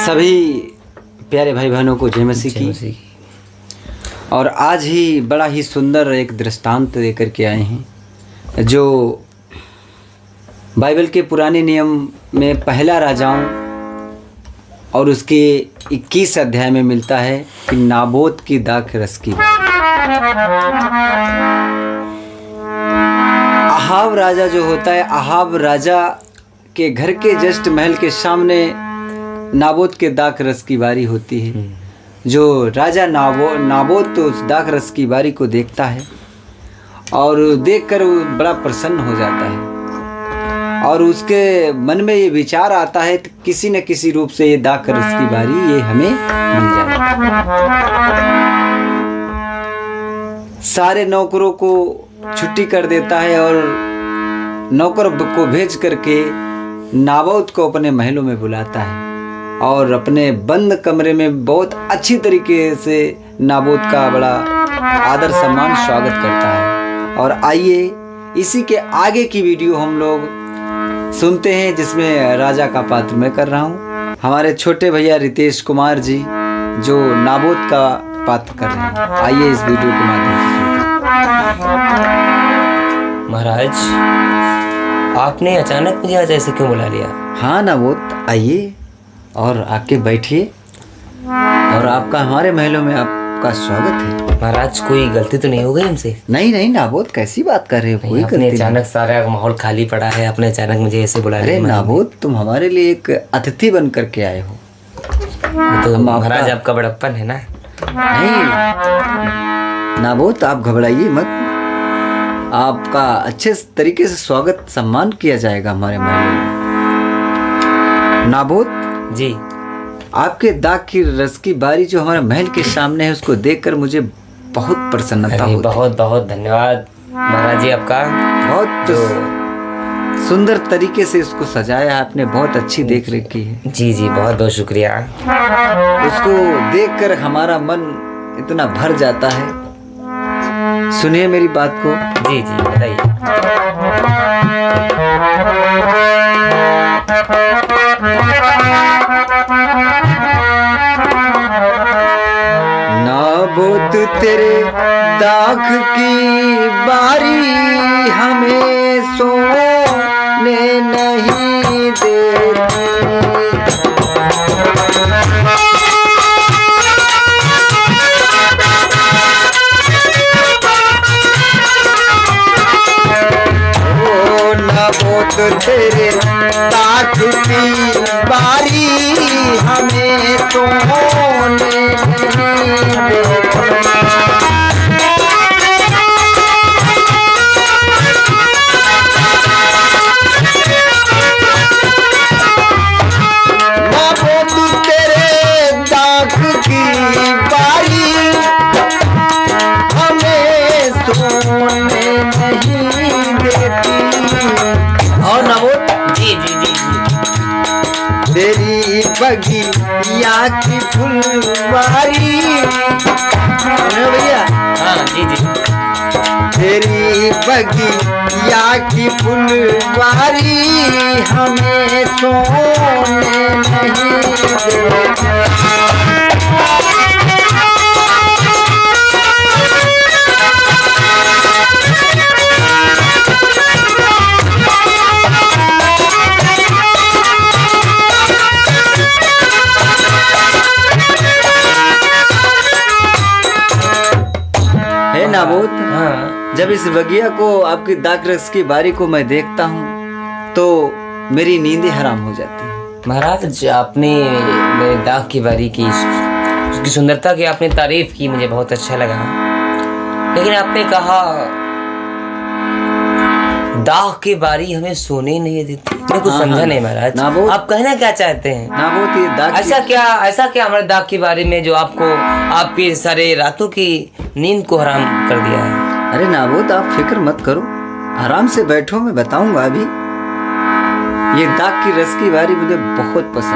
सभी प्यारे भाई बहनों को जय मसीह की। और आज ही बड़ा ही सुंदर एक दृष्टांत लेकर के आए हैं जो बाइबल के पुराने नियम में पहला राजाओं और उसके 21 अध्याय में मिलता है कि नाबोत की दाखरस की। अहाब राजा जो होता है, अहाब राजा के घर के जस्ट महल के सामने नाबोत के दाखरस की बारी होती है। जो राजा नाबोत तो उस दाखरस की बारी को देखता है और देखकर वो बड़ा प्रसन्न हो जाता है और उसके मन में ये विचार आता है कि किसी न किसी रूप से ये दाखरस की बारी ये हमें मिल जाए। सारे नौकरों को छुट्टी कर देता है और नौकर को भेज करके नाबोत को अपने महलों में बुलाता है और अपने बंद कमरे में बहुत अच्छी तरीके से नाबोत का बड़ा आदर सम्मान स्वागत करता है। और आइए इसी के आगे की वीडियो हम लोग सुनते हैं जिसमें राजा का पात्र मैं कर रहा हूँ, हमारे छोटे भैया रितेश कुमार जी जो नाबोत का पात्र कर रहे हैं। आइए इस वीडियो के माध्यम से सुनते हैं। महाराज, आपने अचानक मुझे आज ऐसे क्यों बुला लिया? हाँ नाबोत, आइए और आके बैठिए और आपका हमारे महलों में आपका स्वागत है। महाराज, कोई गलती तो नहीं हो गई हमसे? नहीं नाबोत, कैसी बात कर रहे हो? कोई गलती नहीं। अचानक सारा माहौल खाली पड़ा है, आपने अचानक मुझे ऐसे बुला लिया। अरे नाबोत, तुम हमारे लिए एक अतिथि बन करके आए हो। तो महाराज आपका बड़प्पन है ना? नहीं नाबोत, आप घबराइए मत, आपका अच्छे तरीके से स्वागत सम्मान किया जाएगा हमारे महलों में। नाबोत जी, आपके दाग की रस की बारी जो हमारे महल के सामने है उसको देखकर मुझे बहुत प्रसन्नता होती है। बहुत बहुत धन्यवाद महाराज जी आपका। बहुत सुंदर तरीके से इसको सजाया आपने, बहुत अच्छी देख रेख की है। जी जी, बहुत बहुत शुक्रिया। उसको देखकर हमारा मन इतना भर जाता है। सुनिए मेरी बात को। जी जी, बताइए। नाबोत तेरे दाग की बारी हमें सोने नहीं देती। ओ नाबोत तेरे दाग की बारी हमें सोने नहीं देती। तेरी बगिया की फुलवारी, भैया हाँ जी जी, तेरी बगिया की फुलवारी हमें सोने नहीं देती। नाबोत, हाँ, जब इस बगिया को आपकी दाखरस की बारी को मैं देखता हूँ तो मेरी नींदें हराम हो जाती है। महाराज, आपने मेरे दाग की बारी की, उसकी सुंदरता की आपने तारीफ की, मुझे बहुत अच्छा लगा। लेकिन आपने कहा दाग की बारी हमें सोने नहीं देती। मैं कुछ समझा नहीं महाराज, आप कहना क्या चाहते हैं? नाबोत, ये दाग ऐसा क्या हमारे दाग की बारी में जो आपको आपकी सारे रातों की नींद को हराम कर दिया है? अरे नाबोत, आप फिक्र मत करो, आराम से बैठो, मैं बताऊंगा अभी। ये दाग की रस की बारी मुझे बहुत पसंद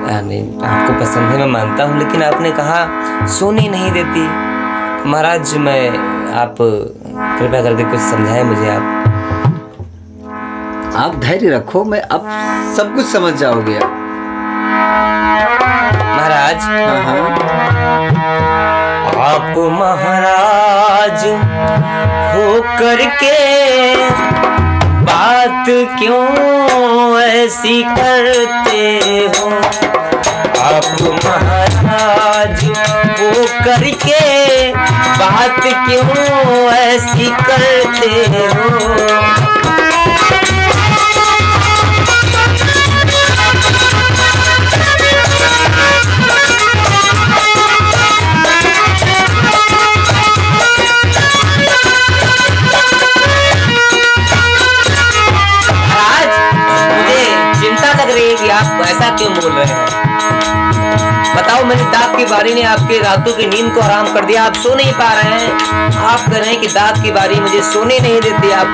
है। नहीं, आपको पसंद है मैं मानता हूँ, लेकिन आपने कहा सोने नहीं देती। महाराज, मैं आप कृपया करके कुछ समझाएं मुझे। आप धैर्य रखो, मैं अब सब कुछ समझ जाओगे। महाराज। आप महाराज हो करके बात क्यों ऐसी करते हो? आप महाराज हो करके बात क्यों ऐसी करते हो? आप ऐसा क्यों बोल रहे हैं? बताओ, मैंने दांत की बारी ने आपके रातों की नींद को हराम कर दिया, आप सो नहीं पा रहे हैं। आप कह रहे हैं कि दांत की बारी मुझे सोने नहीं देती, आप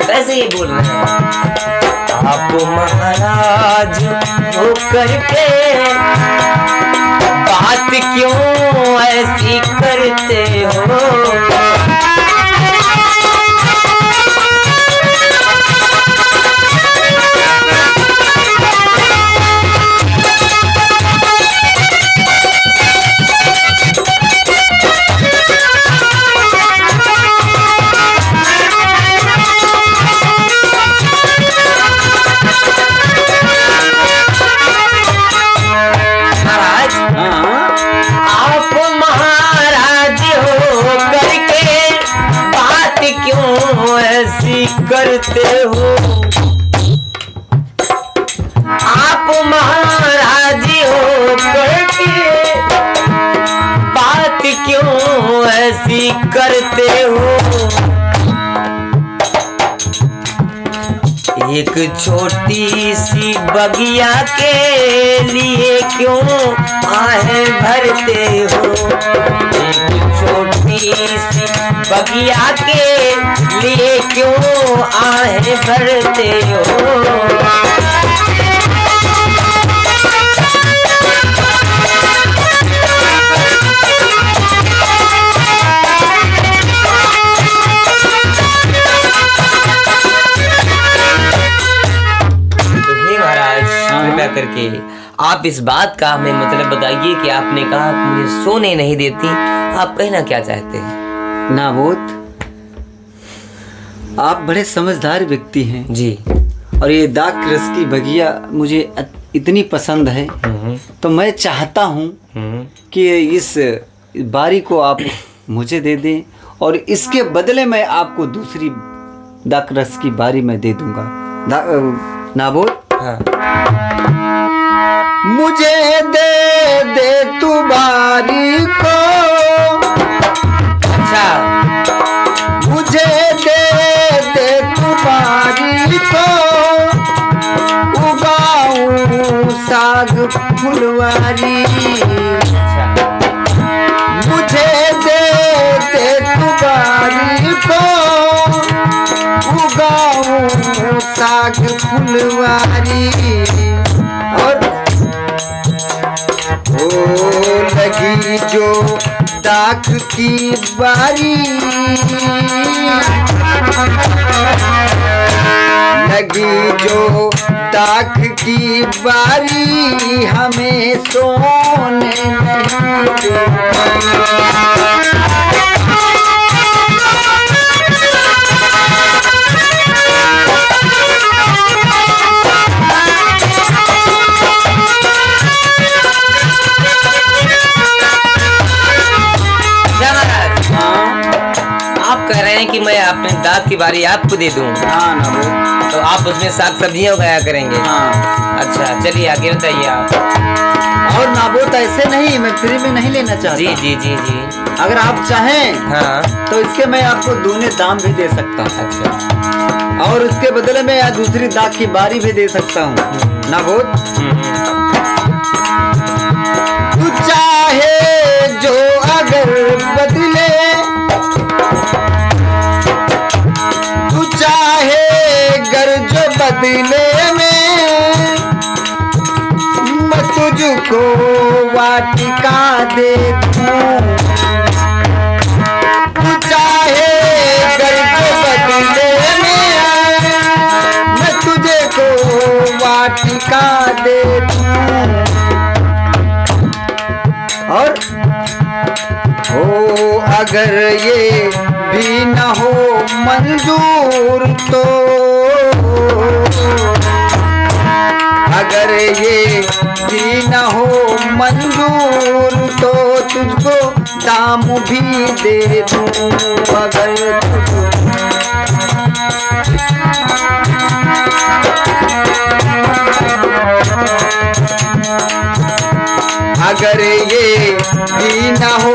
कैसे ये बोल रहे हैं? आप महाराज हो करके बात क्यों ऐसी करते हो? करते हो आप महाराज हो करके बात क्यों ऐसी करते हो? एक छोटी सी बगिया के लिए क्यों आहें भरते हो? एक छोटी सी बगिया के लिए क्यों आहें भरते हो? कृपया करके आप इस बात का हमें मतलब बताइए कि आपने कहा कि मुझे सोने नहीं देती, आप कहना क्या चाहते हैं? नाबोध, आप बड़े समझदार व्यक्ति हैं जी, और ये दाक रस की बगिया मुझे इतनी पसंद है, तो मैं चाहता हूँ कि इस बारी को आप मुझे दे दें और इसके बदले में आपको दूसरी दाक रस की बारी में दे दूंगा। नाबोध, हाँ। मुझे दे तू बारी को, अच्छा, मुझे दे तू बारी को, उगाऊं साग फुलवारी। अच्छा, मुझे दे तू बारी को, उगाऊं साग फुलवारी। और लगी जो दाख की बारी, लगी जो दाख की बारी, हमें सोने नहीं देती। कह रहे हैं कि मैं अपने दांत की बारी आपको दे दूं। हाँ नाबोध, तो आप उसमें साग सब्जियां उगाया करेंगे। हाँ। अच्छा, चलिए आगे बताइए आप। और नाबोध, ऐसे नहीं, मैं फ्री में नहीं लेना चाहता। जी जी जी जी, अगर आप चाहें हाँ, तो इसके मैं आपको दूने दाम भी दे सकता हूँ। अच्छा, और उसके बदले में या दूसरी दाग की बारी भी दे सकता हूँ। नाबोध, तू चाहे जो अगर बदले, तू चाहे गर जो बदले में, मैं तुझको वाटिका दे दूं। तू चाहे गर जो बदले में, मैं तुझे को वाटिका दे दूं। और हो अगर ये भी न हो मंजूर तो, अगर ये भी न हो मंजूर तो तुझको दाम भी दे दूं। अगर अगर ये भी न हो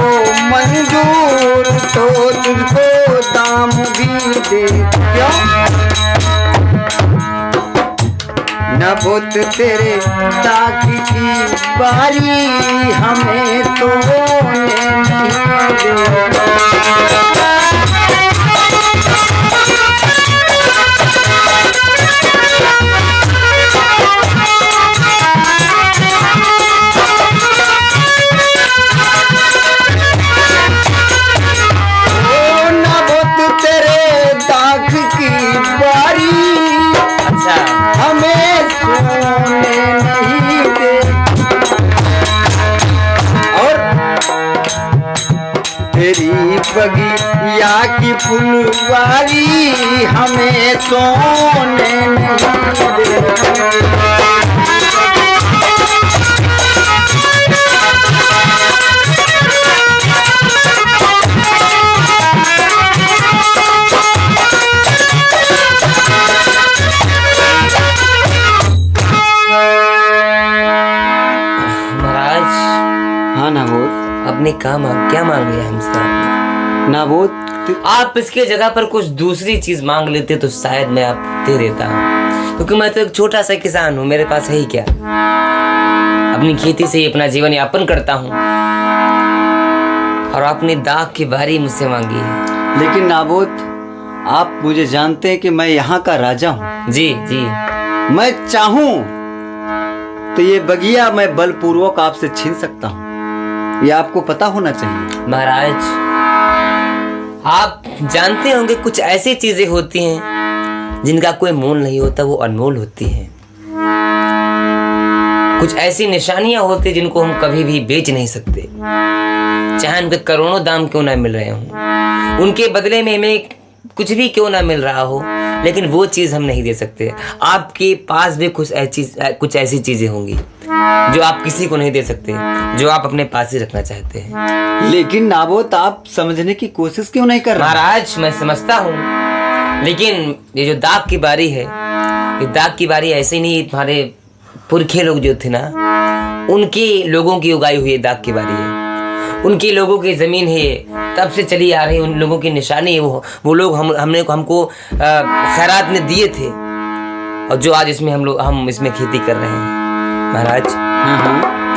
मंजूर तो तुझको दाम भी दे। क्यों न बुत तेरे ताकि की बारी हमें सोने नहीं दे। तेरी बगिया की फुलवारी हमें सोने नहीं दे। महाराज। हाँ नाबोध, अपने क्या मांग लिया हमसे आपने? नाबोध, आप इसके जगह पर कुछ दूसरी चीज मांग लेते तो शायद मैं आप दे देता हूँ, क्योंकि मैं तो एक छोटा सा किसान हूँ, मेरे पास है ही क्या। अपनी खेती से ही अपना जीवन यापन करता हूँ, और आपने दाग की बारी मुझसे मांगी है। लेकिन नाबोध, आप मुझे जानते हैं कि मैं यहाँ का राजा हूँ। जी जी। मैं चाहूँ तो ये बगिया मैं बलपूर्वक आपसे छीन सकता हूँ, ये आपको पता होना चाहिए। महाराज, आप जानते होंगे कुछ ऐसी चीजें होती हैं जिनका कोई मोल नहीं होता, वो अनमोल होती हैं। कुछ ऐसी निशानियां होती जिनको हम कभी भी बेच नहीं सकते, चाहे उनके करोड़ों दाम क्यों ना मिल रहे हों, उनके बदले में हमें कुछ भी क्यों ना मिल रहा हो, लेकिन वो चीज़ हम नहीं दे सकते। आपके पास भी कुछ ऐसी चीज़ें होंगी जो आप किसी को नहीं दे सकते, जो आप अपने पास ही रखना चाहते हैं। लेकिन नाबोध, आप समझने की कोशिश क्यों नहीं कर रहे? महाराज, मैं समझता हूँ, लेकिन ये जो दाग की बारी है, ये दाग की बारी ऐसे नहीं, हमारे पुरखे लोग जो थे ना, उनके लोगों की उगाई हुई दाग की बारी है, उनके लोगों की ज़मीन है, तब से चली आ रही, उन लोगों की निशानी है। वो लोग हमको खैरात में दिए थे, और जो आज हम इसमें खेती कर रहे हैं। महाराज,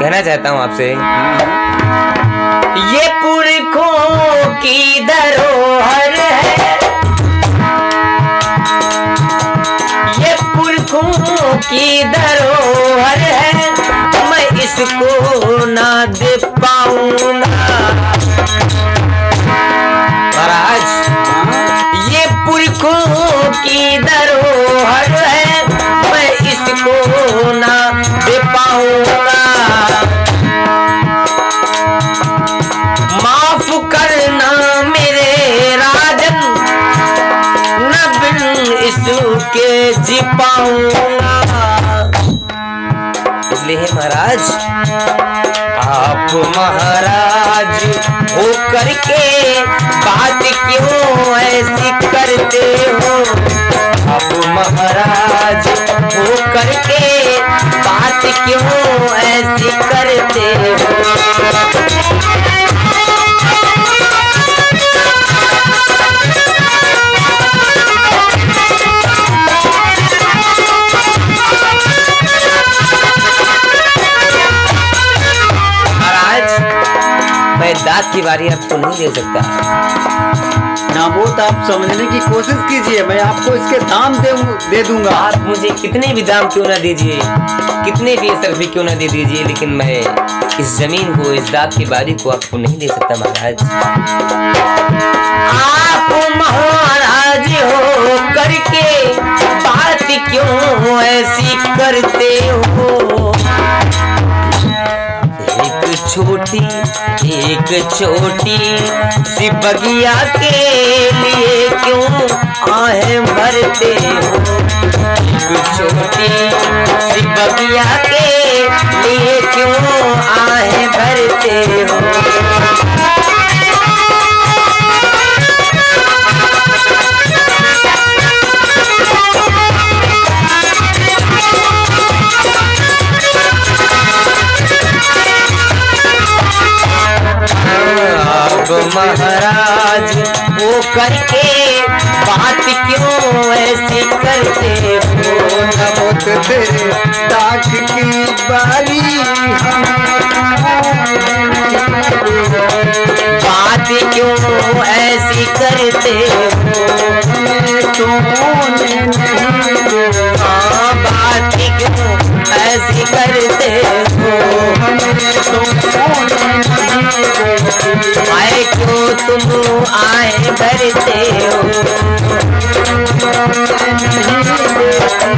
कहना चाहता हूँ आपसे, ये पुरखों की धरोहर है, ये पुरखों की धरोहर है, मैं इसको ना दे पाऊंगा। महाराज, ये पुरखों की धरोहर है, मैं इसको ना दे पाऊंगा। माफ करना मेरे राजन, न बिन इसके जी पाऊंगा। इसलिए महाराज, आप महाराज हो करके बात क्यों ऐसी करते हो? आप महाराज हो करके बात क्यों ऐसी करते हो? मैं दाग की बारी आपको नहीं दे सकता। नाबोध, आप समझने की कोशिश कीजिए, मैं आपको इसके दाम दे दूंगा। आप मुझे कितने भी दाम क्यों ना दीजिए, कितने भी असर भी क्यों ना दे दीजिए, लेकिन मैं इस जमीन को, इस दाग की बारी को आपको नहीं दे सकता। महाराज, आप महाराज हो करके बात क्यों ऐसी करते हो? एक छोटी एक छोटी सी बगिया के लिए क्यों आहें भरते हो। एक छोटी सी बगिया के लिए क्यों आहें भरते हो। महाराज वो करके बात क्यों ऐसी करते हो। नमोत तेरे दाग की बारी बात क्यों ऐसी करते हो। हाँ बात क्यों ऐसी करते हो। आए क्यों तुम आए भरते हो।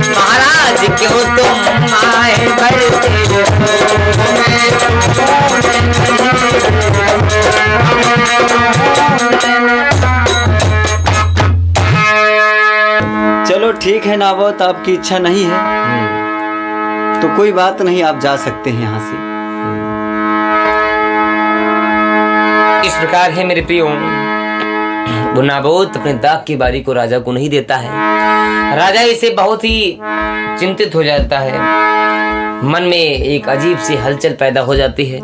महाराज क्यों तुम आए भरते हो। चलो ठीक है नाबोत, आपकी इच्छा नहीं है तो कोई बात नहीं, आप जा सकते हैं यहाँ से। इस प्रकार है मेरे प्रियो, वो नाबोत अपने दाग की बारी को राजा को नहीं देता है। राजा इसे बहुत ही चिंतित हो जाता है, मन में एक अजीब सी हलचल पैदा हो जाती है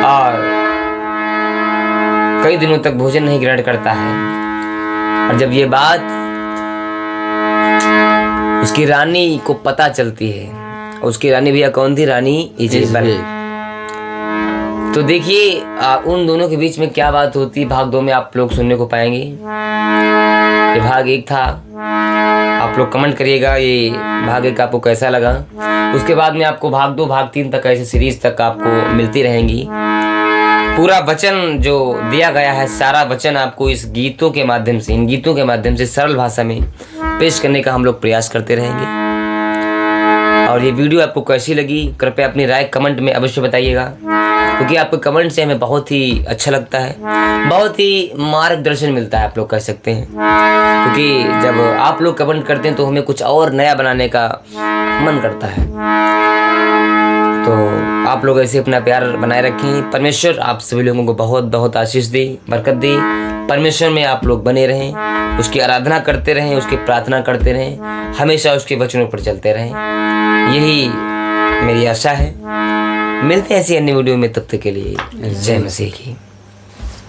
और कई दिनों तक भोजन नहीं ग्रहण करता है। और जब ये बात उसकी रानी को पता चलती है, उसकी रानी भैया कौन थी, रानी इजेबल। तो देखिए उन दोनों के बीच में क्या बात होती, भाग 2 में आप लोग सुनने को पाएंगे। ये भाग 1 था, आप लोग कमेंट करिएगा ये भाग 1 आपको कैसा लगा। उसके बाद में आपको भाग 2 भाग 3 तक ऐसे सीरीज तक आपको मिलती रहेंगी। पूरा वचन जो दिया गया है, सारा वचन आपको इस गीतों के माध्यम से, इन गीतों के माध्यम से सरल भाषा में पेश करने का हम लोग प्रयास करते रहेंगे। और ये वीडियो आपको कैसी लगी कृपया अपनी राय कमेंट में अवश्य बताइएगा, क्योंकि आपके कमेंट से हमें बहुत ही अच्छा लगता है, बहुत ही मार्गदर्शन मिलता है आप लोग कह सकते हैं। क्योंकि जब आप लोग कमेंट करते हैं तो हमें कुछ और नया बनाने का मन करता है। तो आप लोग ऐसे अपना प्यार बनाए रखें। परमेश्वर आप सभी लोगों को बहुत बहुत आशीष दे, बरकत दे। परमेश्वर में आप लोग बने रहें, उसकी आराधना करते रहें, उसकी प्रार्थना करते रहें, हमेशा उसके वचनों पर चलते रहें। यही मेरी आशा है। मिलते हैं ऐसी अन्य वीडियो में, तब तक के लिए जय मसीह की।